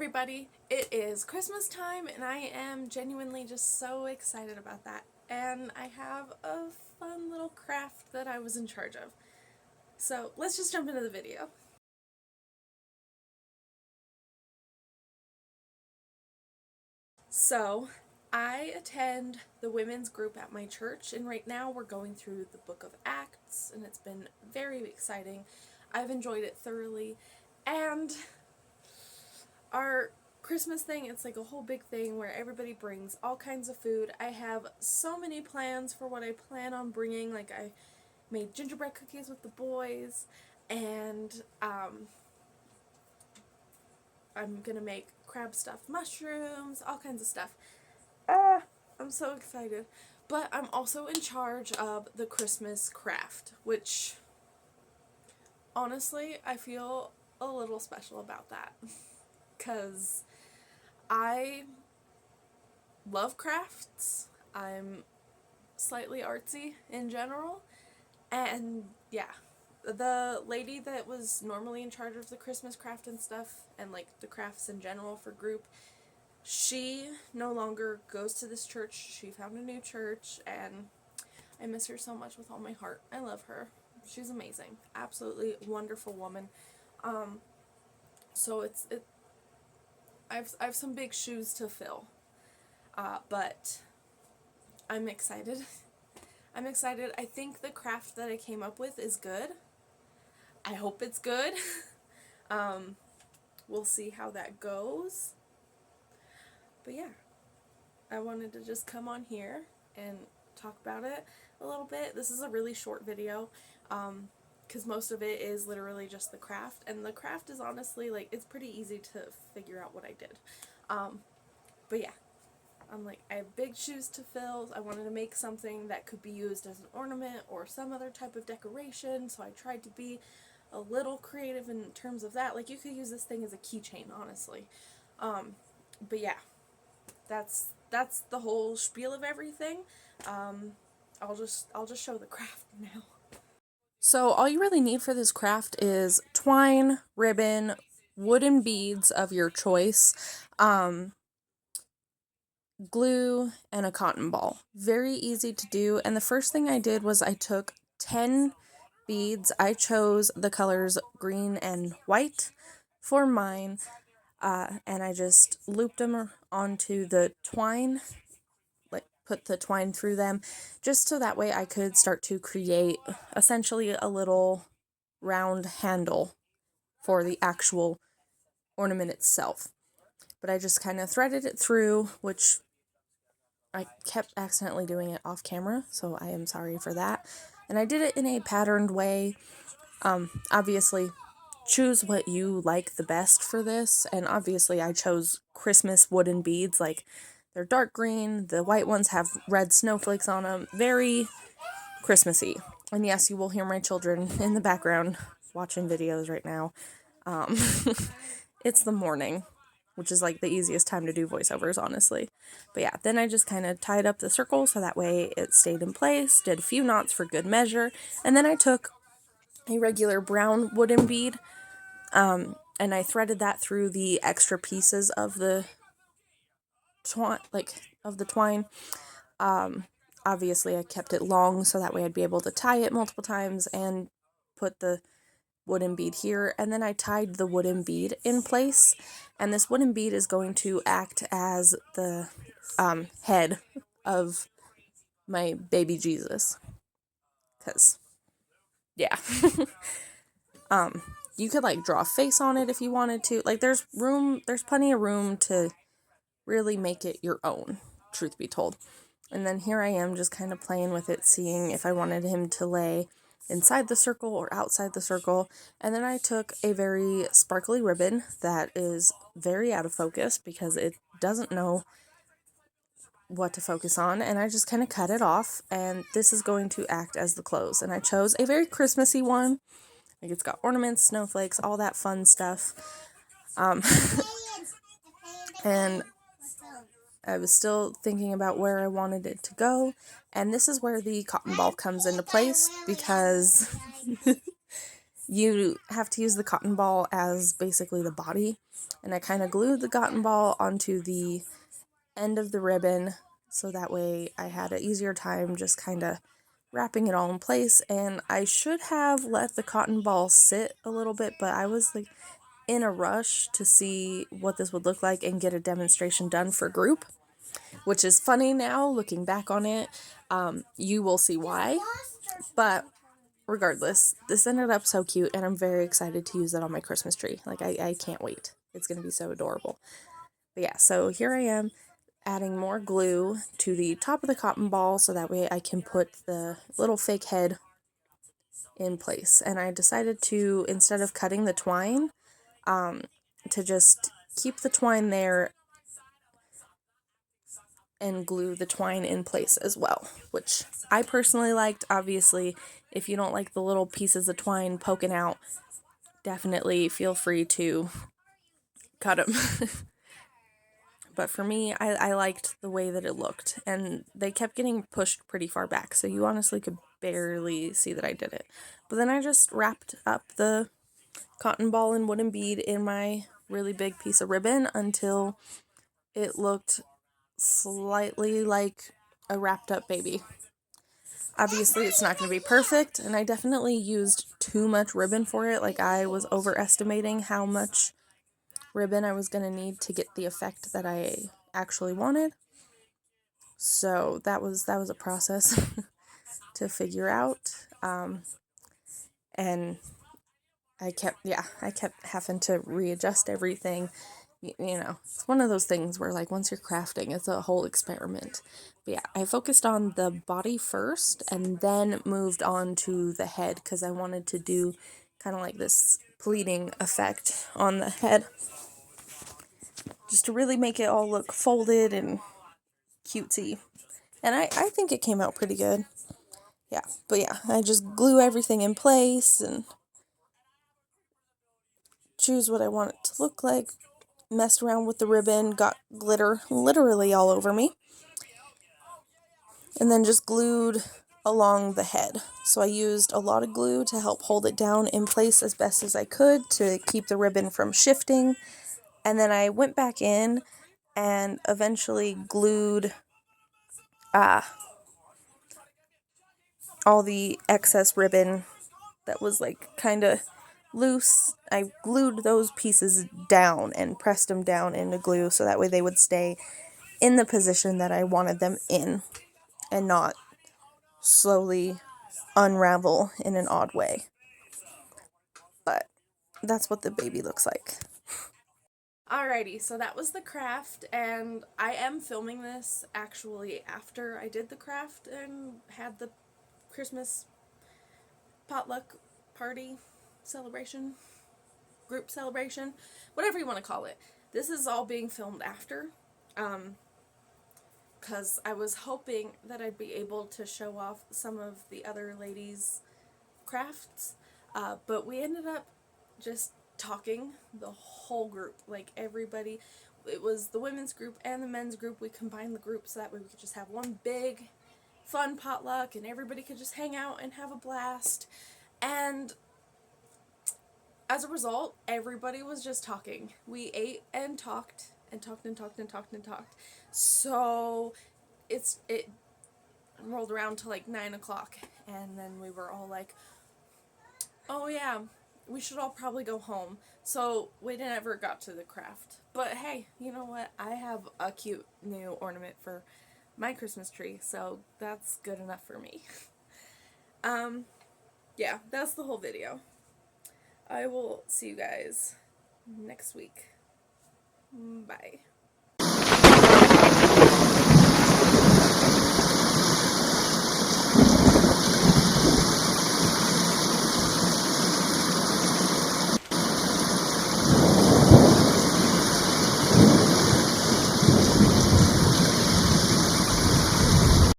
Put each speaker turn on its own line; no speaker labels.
everybody. It is Christmas time and I am genuinely just so excited about that. And I have a fun little craft that I was in charge of. So let's just jump into the video. So I attend the women's group at my church, and right now we're going through the book of Acts, and it's been very exciting. I've enjoyed it thoroughly, and our Christmas thing, it's like a whole big thing where everybody brings all kinds of food. I have so many plans for what I plan on bringing. Like, I made gingerbread cookies with the boys, and I'm gonna make crab stuffed mushrooms, all kinds of stuff. I'm so excited. But I'm also in charge of the Christmas craft, which honestly I feel a little special about that because I love crafts. I'm slightly artsy in general. And yeah, the lady that was normally in charge of the Christmas craft and stuff, and like the crafts in general for group, she no longer goes to this church. She found a new church, and I miss her so much with all my heart. I love her. She's amazing. Absolutely wonderful woman. So I have some big shoes to fill. But I'm excited. I'm excited. I think the craft that I came up with is good. I hope it's good. We'll see how that goes. But yeah, I wanted to just come on here and talk about it a little bit. This is a really short video, because most of it is literally just the craft, and the craft is honestly, like, it's pretty easy to figure out what I did. But yeah, I have big shoes to fill. I wanted to make something that could be used as an ornament or some other type of decoration, so I tried to be a little creative in terms of that. Like, you could use this thing as a keychain, honestly. But yeah, that's the whole spiel of everything. I'll just show the craft now. So all you really need for this craft is twine, ribbon, wooden beads of your choice, glue, and a cotton ball. Very easy to do. And the first thing I did was I took 10 beads. I chose the colors green and white for mine, and I just looped them onto the twine, like put the twine through them, just so that way I could start to create essentially a little round handle for the actual ornament itself. But I just kind of threaded it through, which I kept accidentally doing it off camera, so I am sorry for that. And I did it in a patterned way. Obviously, choose what you like the best for this, and obviously I chose Christmas wooden beads. Like, they're dark green, the white ones have red snowflakes on them, very Christmassy. And yes, you will hear my children in the background watching videos right now. It's the morning, which is like the easiest time to do voiceovers, honestly. But yeah, then I just kind of tied up the circle so that way it stayed in place, did a few knots for good measure, and then I took a regular brown wooden bead, and I threaded that through the extra pieces of the twine. Obviously I kept it long so that way I'd be able to tie it multiple times and put the wooden bead here, and then I tied the wooden bead in place, and this wooden bead is going to act as the head of my baby Jesus, because yeah. You could like draw a face on it if you wanted to. Like, there's plenty of room to really make it your own, truth be told. And then here I am just kind of playing with it, seeing if I wanted him to lay inside the circle or outside the circle. And then I took a very sparkly ribbon that is very out of focus because it doesn't know what to focus on, and I just kind of cut it off, and this is going to act as the clothes. And I chose a very Christmassy one. Like, it's got ornaments, snowflakes, all that fun stuff. And I was still thinking about where I wanted it to go, and this is where the cotton ball comes into place, because you have to use the cotton ball as basically the body, and I kind of glued the cotton ball onto the end of the ribbon so that way I had an easier time just kind of wrapping it all in place. And I should have let the cotton ball sit a little bit, but I was like in a rush to see what this would look like and get a demonstration done for group, which is funny now looking back on it. You will see why, but regardless, this ended up so cute, and I'm very excited to use it on my Christmas tree. Like, I can't wait. It's going to be so adorable. But yeah, so here I am adding more glue to the top of the cotton ball so that way I can put the little fake head in place. And I decided to, instead of cutting the twine, to just keep the twine there and glue the twine in place as well, which I personally liked. Obviously, if you don't like the little pieces of twine poking out, definitely feel free to cut them. But for me, I liked the way that it looked, and they kept getting pushed pretty far back, so you honestly could barely see that I did it. But then I just wrapped up the cotton ball and wooden bead in my really big piece of ribbon until it looked slightly like a wrapped up baby. Obviously, it's not going to be perfect, and I definitely used too much ribbon for it. Like, I was overestimating how much ribbon I was going to need to get the effect that I actually wanted. So that was a process to figure out. And I kept having to readjust everything. You know, it's one of those things where, like, once you're crafting, it's a whole experiment. But yeah, I focused on the body first and then moved on to the head because I wanted to do kind of like this pleating effect on the head, just to really make it all look folded and cutesy. And I think it came out pretty good. Yeah, but yeah, I just glue everything in place and choose what I want it to look like. Messed around with the ribbon, got glitter literally all over me, and then just glued along the head. So I used a lot of glue to help hold it down in place as best as I could to keep the ribbon from shifting. And then I went back in and eventually glued all the excess ribbon that was like kind of loose. I glued those pieces down and pressed them down into glue so that way they would stay in the position that I wanted them in and not slowly unravel in an odd way. But that's what the baby looks like. Alrighty, so that was the craft, and I am filming this actually after I did the craft and had the Christmas potluck party celebration, group celebration, whatever you want to call it. This is all being filmed after, because I was hoping that I'd be able to show off some of the other ladies' crafts, but we ended up just talking, the whole group, like everybody. It was the women's group and the men's group. We combined the groups so that way we could just have one big fun potluck and everybody could just hang out and have a blast. And as a result, everybody was just talking. We ate and talked and talked and talked and talked and talked. So it rolled around to like 9 o'clock, and then we were all like, oh yeah, we should all probably go home. So we never got to the craft. But hey, you know what? I have a cute new ornament for my Christmas tree, so that's good enough for me. Yeah, that's the whole video. I will see you guys next week. Bye.